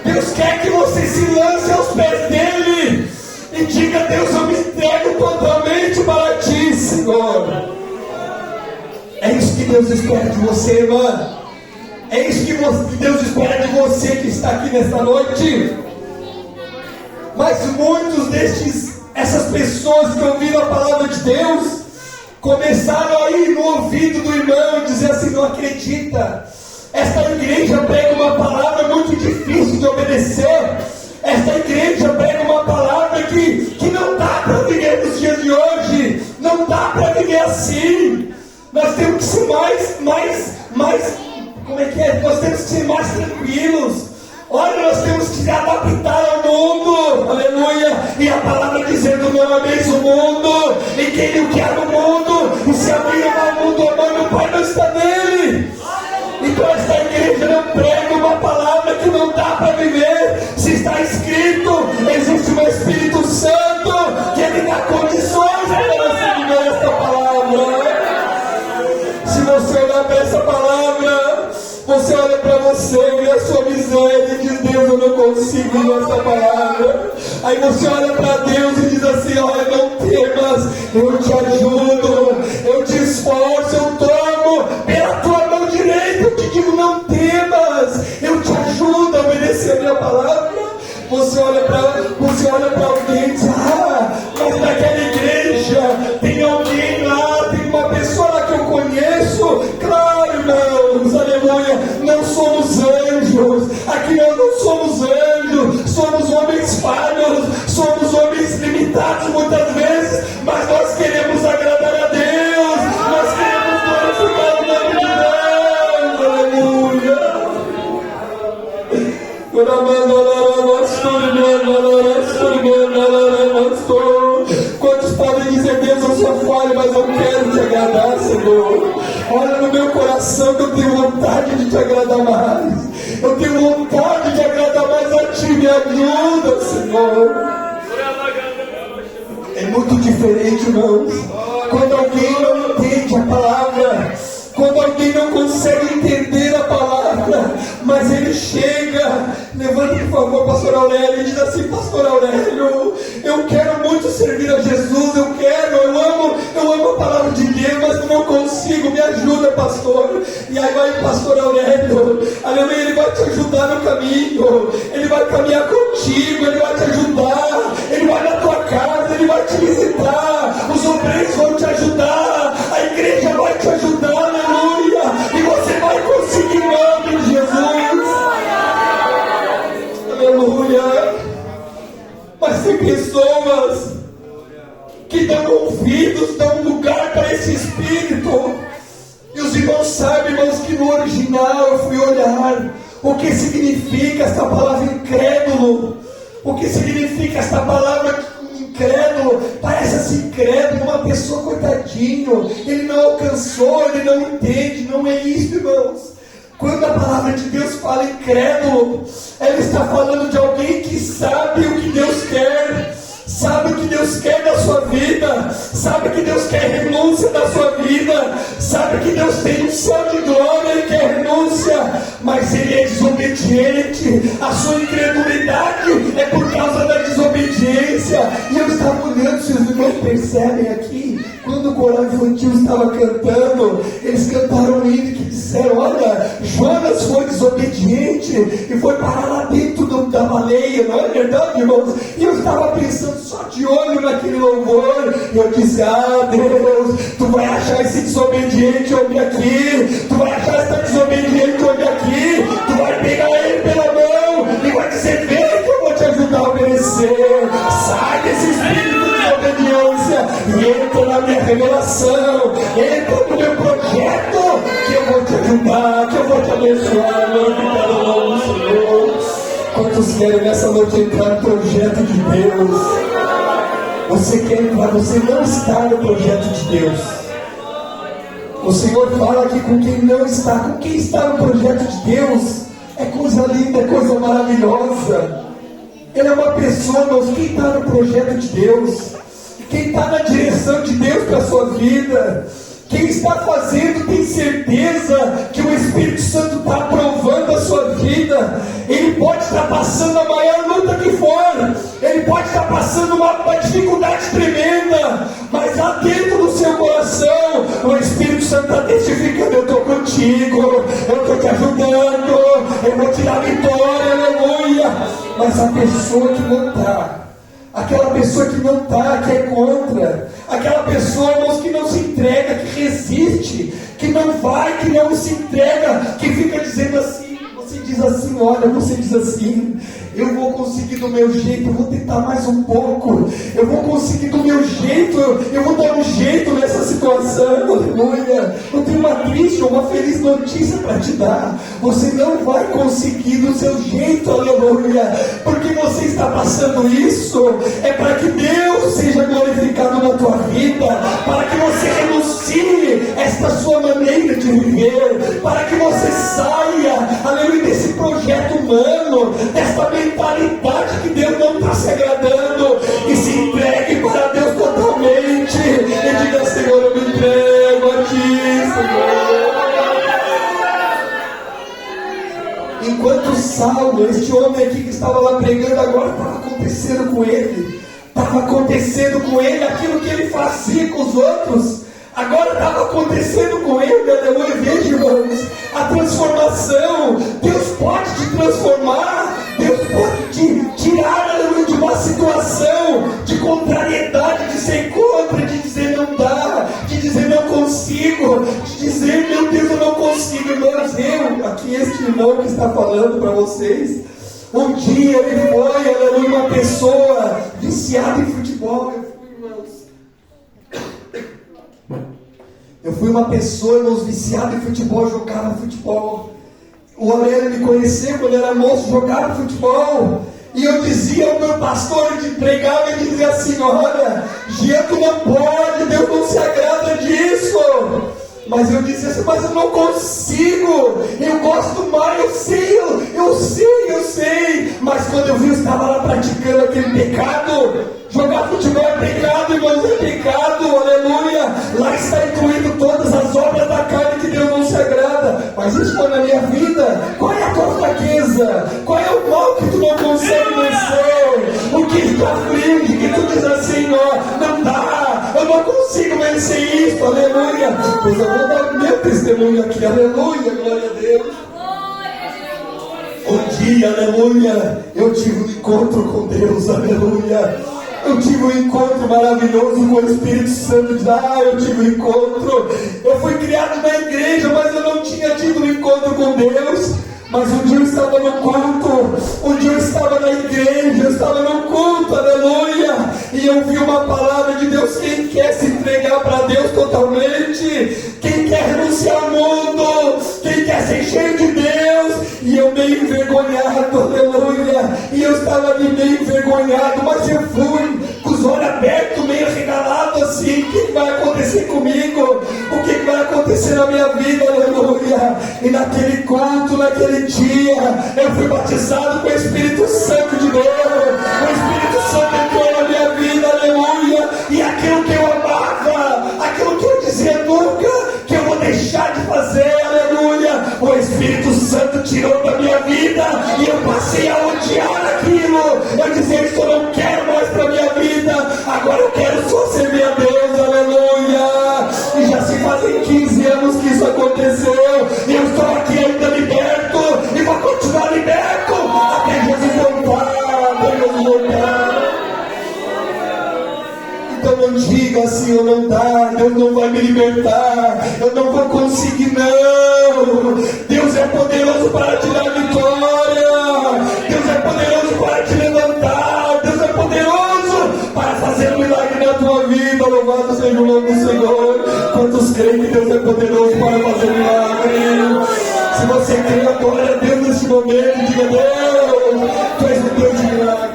Speaker 1: Deus quer que você se lance aos pés dEle e diga: Deus, eu me entrego totalmente para Ti, Senhor. É isso que Deus espera de você, irmã. É isso que Deus espera de você que está aqui nesta noite. Mas muitos essas pessoas que ouviram a palavra de Deus, começaram a ir no ouvido do irmão e dizer assim: não acredita, esta igreja prega uma palavra muito difícil de obedecer, esta igreja prega uma palavra que não dá para viver nos dias de hoje, não dá para viver assim, nós temos que ser mais, como é que é? Nós temos que ser mais tranquilos. Olha, nós temos que se adaptar ao mundo, aleluia, e a palavra dizendo: não ameis o mundo, e quem o quer no mundo, e se abrir ao mundo, amando o Pai não está nele. Então esta igreja não prega uma palavra que não dá para viver. Se está escrito, existe um Espírito Santo que ele dá condições para você viver esta palavra. Se você olhar para essa palavra, você olha para você e a sua miséria e diz: Deus, eu não consigo ir nessa palavra. Aí você olha para Deus e diz assim: olha, não temas, eu te ajudo, eu te esforço, eu tomo pela tua mão direita, eu te digo: não temas, eu te ajudo a obedecer a minha palavra. Você olha para alguém e diz: mas naquela igreja tem alguém lá, tem uma pessoa lá que eu conheço. Claro, irmãos, aleluia, não somos anjos, aqui nós não somos anjos, somos homens falhos, somos homens limitados muitas vezes, mas nós queremos agradar a Deus, nós queremos glorificar o nome de Deus, aleluia. Quantos podem dizer: Deus, eu sou falho, mas eu quero te agradar, Senhor. Olha no meu coração que eu tenho vontade de te agradar mais, eu tenho vontade de agradar mais a ti, me ajuda, Senhor. É muito diferente, irmãos, quando alguém não entende a palavra, quando alguém não consegue entender a palavra, mas ele chega, levanta por favor, pastor Aurélio, e diz assim: pastor Aurélio, eu quero muito servir a Jesus, eu amo a palavra de Deus, mas não consigo, me ajuda, pastor. E aí vai o pastor Aurélio, aleluia, ele vai te ajudar no caminho, ele vai caminhar contigo, ele vai te ajudar, ele vai na tua casa, ele vai te visitar, os obreiros vão te ajudar, a igreja vai te ajudar, aleluia, e você vai conseguir em nome de Jesus, aleluia. Mas tem pessoas que dão ouvidos, dão lugar para esse Espírito, e os irmãos sabem, irmãos, que no original eu fui olhar o que significa esta palavra incrédulo, o que significa esta palavra incrédulo. Parece assim, incrédulo, uma pessoa coitadinho, ele não alcançou, ele não entende. Não é isso, irmãos. Quando a palavra de Deus fala incrédulo, ela está falando de alguém que sabe o que Deus quer, sabe o que Deus quer da sua vida, sabe que Deus quer renúncia da sua vida, sabe que Deus tem um céu de glória e quer renúncia, mas ele é desobediente. A sua incredulidade é por causa da desobediência. E eu estava olhando, se os irmãos percebem aqui, quando o coral infantil estava cantando, eles cantaram um hino que disseram: olha, Jonas foi desobediente e foi parar lá dentro da baleia, não é verdade, irmãos? E eu estava pensando, só de olho naquele louvor, e eu disse: Deus, tu vai achar esse desobediente homem aqui, tu vai achar essa desobediente homem aqui, tu vai pegar ele pela mão e vai dizer: vem que eu vou te ajudar a obedecer. Sai desse espírito de obediência e entra na minha revelação, entra no meu projeto, que eu vou te ajudar, que eu vou te abençoar, glorificar o nome do Senhor. Quantos querem nessa noite entrar no projeto de Deus? Você quer entrar, você não está no projeto de Deus. O Senhor fala aqui com quem não está. Com quem está no projeto de Deus é coisa linda, é coisa maravilhosa. Ele é uma pessoa, mas quem está no projeto de Deus, quem está na direção de Deus para a sua vida, quem está fazendo, tem certeza que o Espírito Santo está aprovando a sua vida. Ele pode estar passando a maior luta que for, ele pode estar passando uma dificuldade tremenda, mas lá dentro do seu coração, o Espírito Santo está testificando Mas a pessoa que não está, aquela pessoa que não está, que é contra, aquela pessoa, irmãos, que não se entrega, que resiste, que não vai, que não se entrega, que fica dizendo assim, você diz assim, olha, você diz assim, eu vou conseguir do meu jeito, eu vou tentar mais um pouco, eu vou conseguir do meu jeito, eu vou dar um jeito nessa situação, aleluia. Eu tenho uma triste ou uma feliz notícia para te dar, você não vai conseguir do seu jeito, aleluia, porque você está passando isso, é para que Deus seja glorificado na tua vida, para que você renuncie esta sua maneira de viver, para que você saia, aleluia, desse projeto humano, desta mentalidade que Deus não está se agradando, e se entregue para Deus totalmente, e diga, Senhor, eu me entrego a Ti, Senhor. Enquanto Saulo, este homem aqui que estava lá pregando, agora estava acontecendo com ele, aquilo que ele fazia com os outros, agora estava acontecendo com ele, aleluia. Veja, irmãos, a transformação, Deus pode te transformar, Deus pode te tirar, aleluia, de uma situação de contrariedade, de ser contra, de dizer não dá, de dizer não consigo, de dizer, meu Deus, eu não consigo, irmãos. Aqui este irmão que está falando para vocês, um dia ele foi, aleluia, uma pessoa viciada em futebol. Eu fui uma pessoa, irmãos, viciada em futebol, jogava futebol. O Aurélio me conheceu quando eu era moço, jogava futebol. E eu dizia ao meu pastor, ele pregava e dizia assim, olha, Gieto não pode, Deus não se agrada disso. Mas eu dizia assim, mas eu não consigo, eu gosto mais, eu sei. Mas quando eu vi, eu estava lá praticando aquele pecado. Jogar futebol é pecado, irmãos, é pecado, aleluia. Lá está incluído todas as obras da carne que Deus não se agrada. Mas isso foi na minha vida. Qual é a tua fraqueza? Qual é o mal que tu não consegue vencer? O que está frio, que tu diz assim, ó, não dá, eu não consigo vencer isso, aleluia. Pois eu vou dar meu testemunho aqui, aleluia, glória a Deus. Um dia, aleluia, eu tive um encontro com Deus, aleluia. Eu tive um encontro maravilhoso com o Espírito Santo. Eu tive um encontro. Eu fui criado na igreja, mas eu não tinha tido um encontro com Deus. Mas um dia eu estava no culto, um dia eu estava na igreja, eu estava no culto, aleluia, e eu vi uma palavra de Deus. Quem quer se entregar para Deus totalmente, quem quer renunciar ao mundo, quem quer ser cheio de Deus, e eu meio envergonhado, aleluia, e eu estava ali meio envergonhado, mas eu fui com os olhos abertos, meio arregalado assim, o que vai acontecer comigo, o que vai acontecer na minha vida, aleluia. E naquele culto, naquele dia, eu fui batizado com o Espírito Santo de Deus. O Espírito Santo entrou na minha vida, aleluia. E aquilo que eu amava, aquilo que eu dizia nunca, que eu vou deixar de fazer, aleluia, o Espírito Santo tirou da minha vida, e eu passei a odiar aquilo. Eu dizia, isso eu não quero mais para minha vida, agora eu quero só servir a Deus, aleluia. E já se fazem 15 anos que isso aconteceu, e eu estou aqui ainda liberto, e vou continuar liberto até Jesus voltar. Então não diga assim, eu não dá, Deus não vai me libertar, eu não vou conseguir, não. Deus é poderoso para te dar vitória, Deus é poderoso para te levantar, Deus é poderoso para fazer um milagre na tua vida. Louvado seja o nome do Senhor. Quantos creem que Deus é poderoso para fazer milagre? Se você crê, adore a Deus nesse momento, diga, Deus, tu és o Deus de milagre.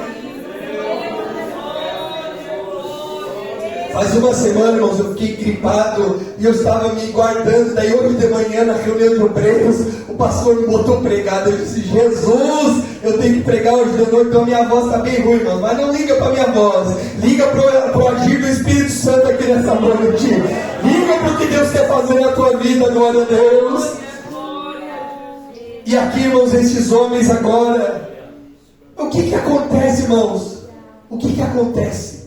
Speaker 1: Faz uma semana, irmãos, eu fiquei gripado e eu estava me guardando. Daí hoje de manhã, na reunião de obreiros, o pastor me botou pregado. Eu disse, Jesus, eu tenho que pregar hoje de noite, então a minha voz está bem ruim, irmão. Mas não liga para a minha voz, liga para o agir do Espírito Santo aqui nessa noite. Liga para o que Deus quer fazer na tua vida, glória a Deus. E aqui, irmãos, esses homens agora, o que acontece, irmãos? O que acontece?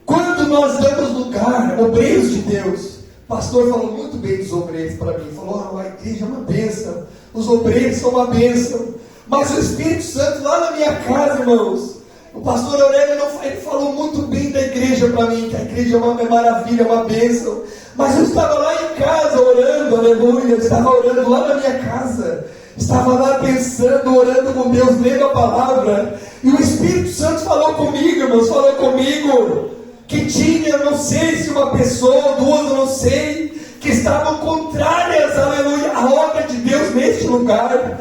Speaker 1: Quando nós damos lugar, obreiros de Deus, o pastor falou muito bem dos obreiros para mim, falou, a igreja é uma bênção, os obreiros são uma bênção, Mas o Espírito Santo lá na minha casa, irmãos, o pastor Aurélio ele falou muito bem da igreja para mim, que a igreja é maravilha, é uma bênção. Mas eu estava lá em casa orando, aleluia, eu estava orando lá na minha casa. Estava lá pensando, orando com Deus, lendo a palavra. E o Espírito Santo falou comigo, irmãos, falou comigo que tinha, não sei se uma pessoa, duas, eu não sei, que estavam contrárias, aleluia, à obra de Deus neste lugar.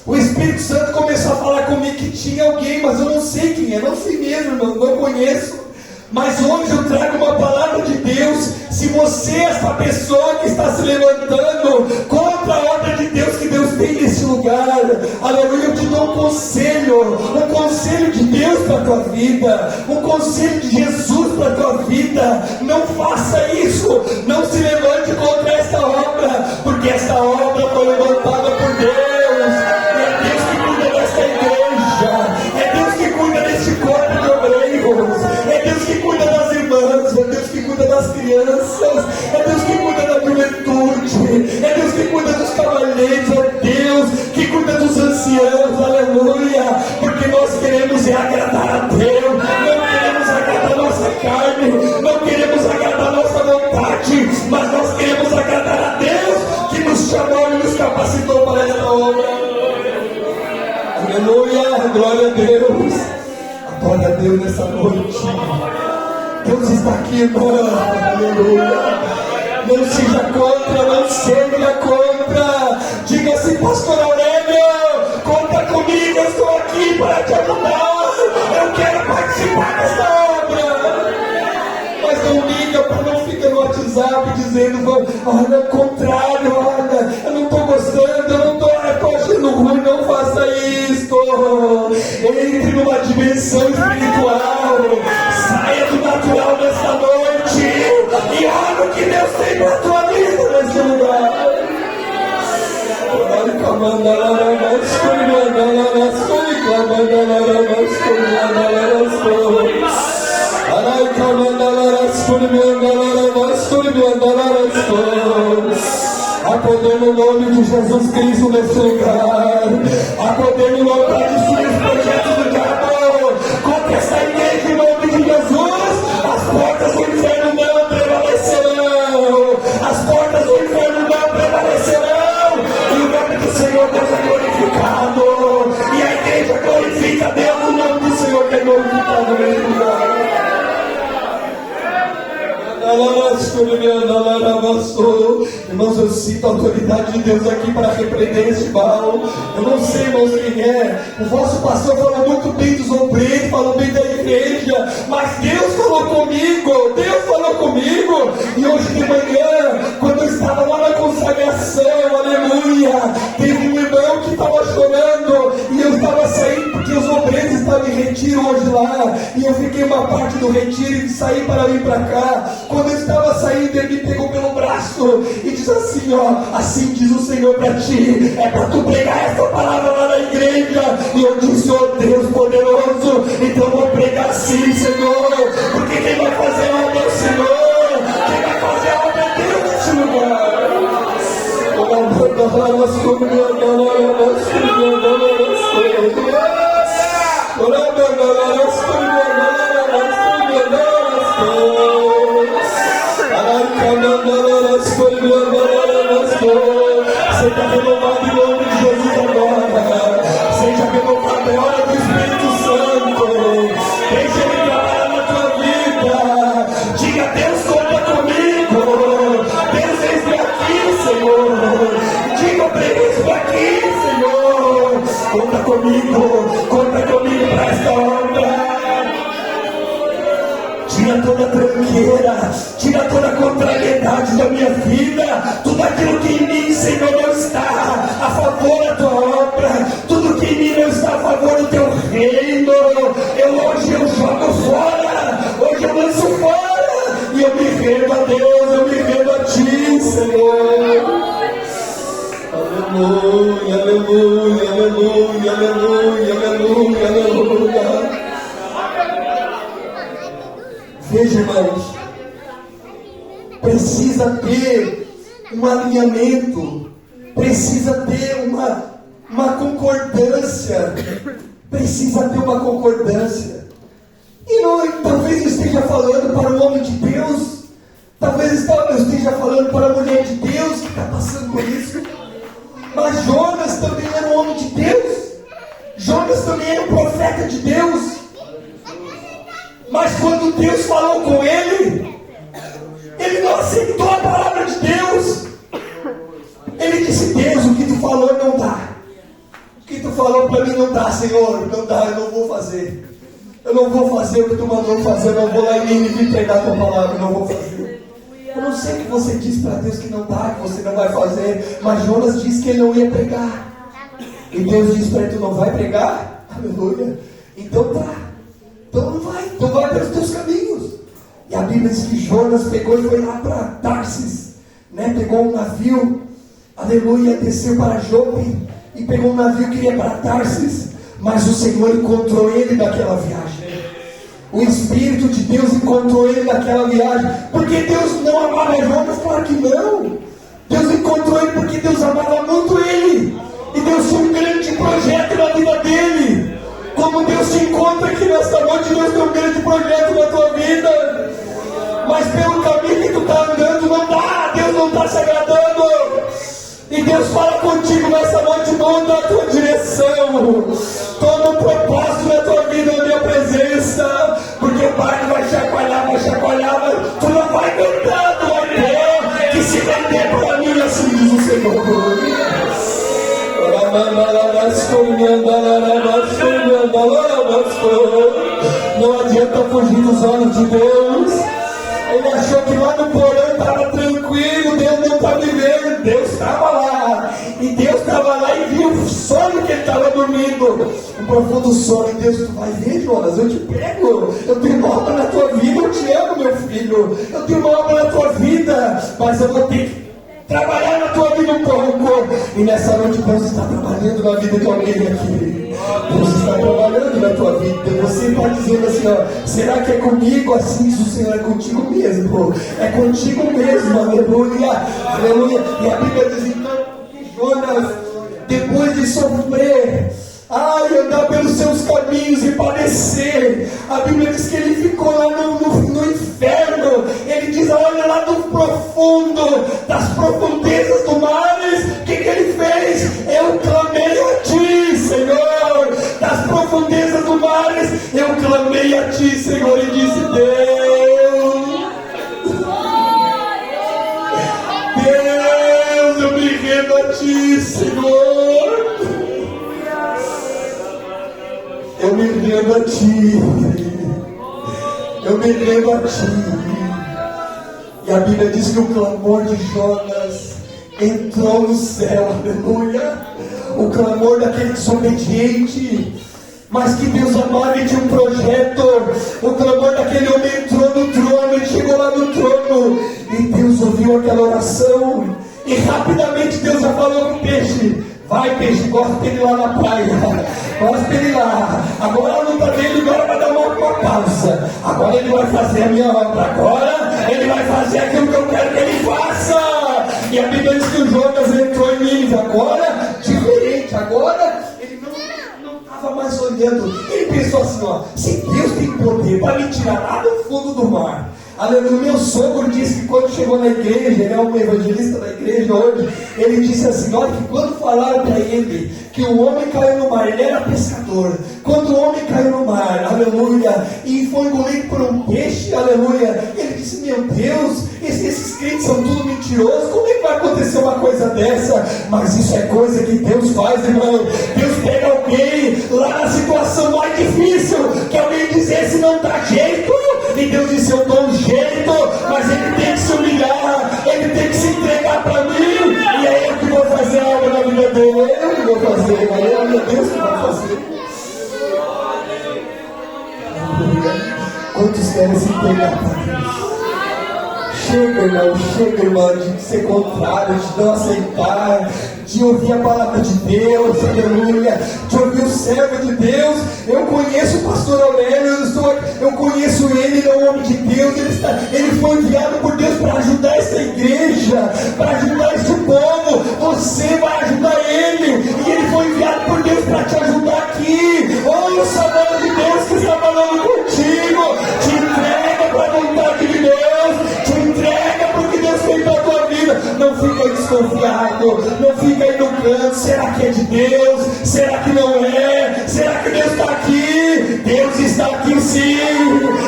Speaker 1: O Espírito Santo começou a falar comigo que tinha alguém, mas eu não sei quem é, não sei mesmo, irmão, não conheço. Mas hoje eu trago uma palavra de Deus. Se você é essa pessoa que está se levantando contra a obra de Deus que Deus tem nesse lugar, aleluia, eu te dou um conselho de Deus para a tua vida, um conselho de Jesus para a tua vida. Não faça isso, não se levante contra esta obra, porque esta obra foi levantada por Deus. É Deus que cuida desta igreja, é Deus que cuida deste corpo de obreiros, é Deus que cuida das irmãs, é Deus que cuida das crianças, é Deus que cuida da juventude, é Deus que cuida dos cavalheiros, é Deus que cuida dos anciãos, aleluia, porque nós queremos agradar a Deus, não queremos agradar a nossa carne, não queremos agradar a nossa vontade, mas nós queremos agradar a Deus que nos chamou e nos capacitou para essa obra. Aleluia, glória a Deus. Glória a Deus nessa noite. Deus está aqui, irmão. Aleluia. Não seja contra, não seja contra. Diga assim, pastor Aurélio, conta comigo, eu estou aqui para te ajudar. Eu quero participar dessa obra. Mas não liga, não fica no WhatsApp dizendo, olha, ao contrário, olha, eu não estou gostando, eu não estou achando ruim, não faça isto. Entre numa dimensão espiritual, saia do natural nesta noite e olha o que Deus tem para a tua vida nesse lugar. Há poder no nome de Jesus Cristo nesse lugar. Há poder no nome para destruir os projetos do diabo contra essa igreja em nome de Jesus. As portas do inferno não prevalecerão. As portas do inferno não prevalecerão. E o nome do Senhor Deus é glorificado. E a igreja glorifica Deus. O nome do Senhor é glorificado nesse lugar. Irmãos, eu sinto a autoridade de Deus aqui para repreender este mal. Eu não sei, irmãos, quem é. O vosso pastor falou muito bem dos obreiros, falou bem da igreja, mas Deus falou comigo. Deus falou comigo. E hoje de manhã, quando eu estava lá na consagração, aleluia, teve um irmão que estava chorando e eu estava saindo porque os obreiros estavam em retiro hoje lá, e eu fiquei uma parte do retiro e saí para vir para cá. Quando eu estava saindo, ele me pegou pelo braço e diz assim, ó, assim diz o Senhor para ti, é para tu pregar essa palavra lá na igreja. E eu disse, ó Deus poderoso, então eu vou pregar sim, Senhor, porque quem vai fazer a obra é o Senhor, quem vai fazer a obra é Deus nesse lugar. Seja renovado em nome de Jesus agora. Seja renovado em hora do Espírito Santo. Deixa Ele trabalhar na tua vida. Diga, Deus, conta comigo. Deus, eis-me aqui, Senhor. Diga, eis-me aqui, Senhor. Conta comigo para esta obra. Tira toda tranqueira, tira toda contrariedade da minha vida, tudo aquilo que em mim, Senhor, não está a favor da tua obra, tudo que em mim não está a favor do teu reino, hoje eu jogo fora, hoje eu lanço fora, e eu me rendo a Deus, eu me rendo a ti, Senhor. Aleluia, aleluia, aleluia, aleluia, aleluia, aleluia. Veja, irmãos, precisa ter um alinhamento, precisa ter uma concordância. Precisa ter uma concordância. E não, talvez eu esteja falando para o homem de Deus, talvez eu esteja falando para a mulher de Deus que está passando por isso. Mas Jonas também era um homem de Deus. Jonas também era um profeta de Deus. Mas quando Deus falou com ele, ele não aceitou a palavra de Deus. Ele disse: Deus, o que tu falou não dá. O que tu falou para mim não dá, Senhor. Não dá, eu não vou fazer. Eu não vou fazer o que tu mandou fazer. Eu não vou lá em mim e pregar a tua palavra. Eu não vou fazer. Eu não sei o que você disse para Deus que não dá, que você não vai fazer. Mas Jonas disse que ele não ia pregar. E Deus disse para ele: tu não vai pregar? Aleluia. Então tá. Então não vai. Então vai pelos teus caminhos. E a Bíblia diz que Jonas pegou e foi lá para Tarsis, né? Pegou um navio, aleluia, desceu para Jope e pegou um navio que ia para Tarsis. Mas o Senhor encontrou ele naquela viagem. O Espírito de Deus encontrou ele naquela viagem. Porque Deus não amava Jonas? Claro que não. Deus encontrou ele porque Deus amava muito ele. E Deus tinha um grande projeto na vida dele. Como Deus te encontra aqui nesta noite, Deus tem um grande projeto na tua vida. Mas pelo caminho que tu está andando não dá. Deus não está se agradando. E Deus fala contigo nessa noite, muda a tua direção. Toma um propósito na tua vida, na minha presença. Porque o barco vai chacoalhar, mas tu não vai cantar, tu vai ter que se render para mim, assim diz o Senhor. Não adianta fugir dos olhos de Deus. Ele achou que lá no porão estava tranquilo, Deus não estava vivendo, Deus estava lá. E Deus estava lá e viu o sono que ele estava dormindo. Um profundo sono. E Deus: tu vai ver, Jonas, eu te pego. Eu tenho uma obra na tua vida, eu te amo, meu filho. Eu tenho uma obra na tua vida, mas eu vou ter que trabalhar na tua vida um pouco. E nessa noite Deus está trabalhando na vida de alguém aqui. Deus está trabalhando na tua vida. Você está dizendo assim: ó, será que é comigo? Assim diz o Senhor: é contigo mesmo. É contigo mesmo. Aleluia. Aleluia. E a Bíblia diz então que Jonas, depois de sofrer, andar pelos seus caminhos e padecer, a Bíblia diz que ele ficou lá no inferno. Ele diz: olha, lá do profundo, das profundezas do mares, o que ele fez? Eu clamei a ti, Senhor. Das profundezas do mares, eu clamei a ti, Senhor. E disse: Deus, eu me rendo a ti, Senhor. Eu me rendo a ti. Eu me rendo a ti. E a Bíblia diz que o clamor de Jonas entrou no céu. Aleluia. O clamor daquele desobediente, mas que Deus amava e tinha um projeto. O clamor daquele homem entrou no trono. Ele chegou lá no trono e Deus ouviu aquela oração. E rapidamente Deus já falou com o peixe: vai, peixe, gosta dele lá na praia. Gosta dele lá. Agora a luta dele agora vai dar uma pausa. Agora ele vai fazer a minha obra. Agora ele vai fazer aquilo que eu quero que ele faça. E a Bíblia diz que o Jonas entrou em mim. Agora, diferente. Agora ele não estava mais olhando. Ele pensou assim: ó, se Deus tem poder para me tirar lá do fundo do mar. Aleluia. Meu sogro disse que quando chegou na igreja, ele é um evangelista da igreja hoje, ele disse assim: olha, que quando falaram para ele que o homem caiu no mar, ele era pescador, quando o homem caiu no mar, aleluia, e foi engolido por um peixe, aleluia, ele disse: meu Deus, esses crentes são tudo mentirosos, como é que vai acontecer uma coisa dessa? Mas isso é coisa que Deus faz, irmão. Deus pega alguém lá na situação mais difícil, que alguém dissesse: não dá jeito, e Deus disse: eu dou um jeito, mas ele tem que se humilhar, ele tem que se entregar para mim, e é eu que vou fazer algo na vida dele, é eu que vou fazer, é meu Deus que vai fazer. Quantos querem se entregar para Deus? Chega, irmão, de ser contrário, de não aceitar, de ouvir a palavra de Deus, aleluia, de ouvir o servo de Deus. Eu conheço o pastor Aurélio, eu conheço ele, ele é um homem de Deus, ele foi enviado por Deus para ajudar essa igreja, para ajudar esse povo. Você vai ajudar ele, e ele foi enviado lado, não fica aí no canto. Será que é de Deus? Será que não é? Será que Deus está aqui? Deus está aqui sim,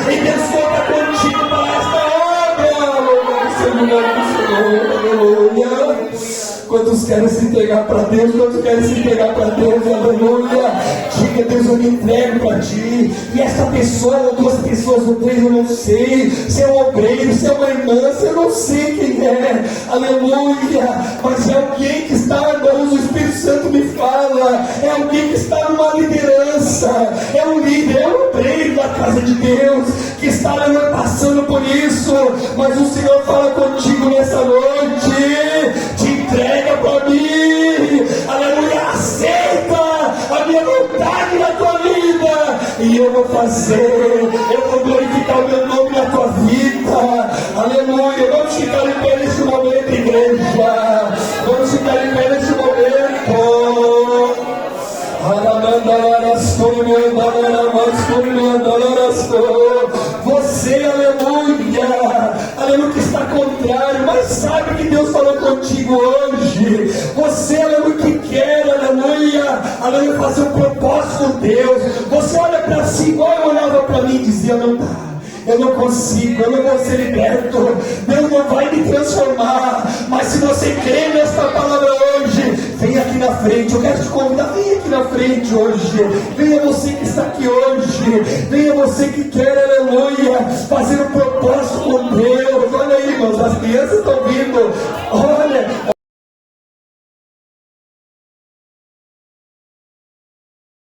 Speaker 1: e Deus conta contigo para esta obra. Louvado seja o nome do Senhor, aleluia. Quantos querem se entregar para Deus? Quantos querem se entregar para Deus? Aleluia. Diga, Deus, eu me entrego para ti. E essa pessoa, ou duas pessoas, ou três, eu não sei. Se é um obreiro, se é uma irmã, se eu não sei quem é. Aleluia. Mas é alguém que está, irmãos, o Espírito Santo me fala. É alguém que está numa liderança. É um líder, é um obreiro da casa de Deus, que está passando por isso. Mas o Senhor fala contigo nessa noite. Te entrega para mim, aleluia, aceita a minha vontade na tua vida, e eu vou fazer, eu vou glorificar o meu nome na tua vida, aleluia. Vamos ficar em pé nesse momento, igreja, vamos ficar em pé nesse momento. Você, aleluia, que está contrário, mas sabe que Deus falou contigo hoje. Você, aleluia, que quer, aleluia, fazer um propósito com Deus. Você olha para si, igual eu olhava para mim e dizia: não dá, eu não consigo, eu não vou ser liberto, Deus não vai me transformar. Mas se você crê nesta palavra hoje, vem aqui na frente. Eu quero te convidar, vem aqui na frente hoje. Venha você que está aqui hoje, venha você que quer, aleluia, fazer um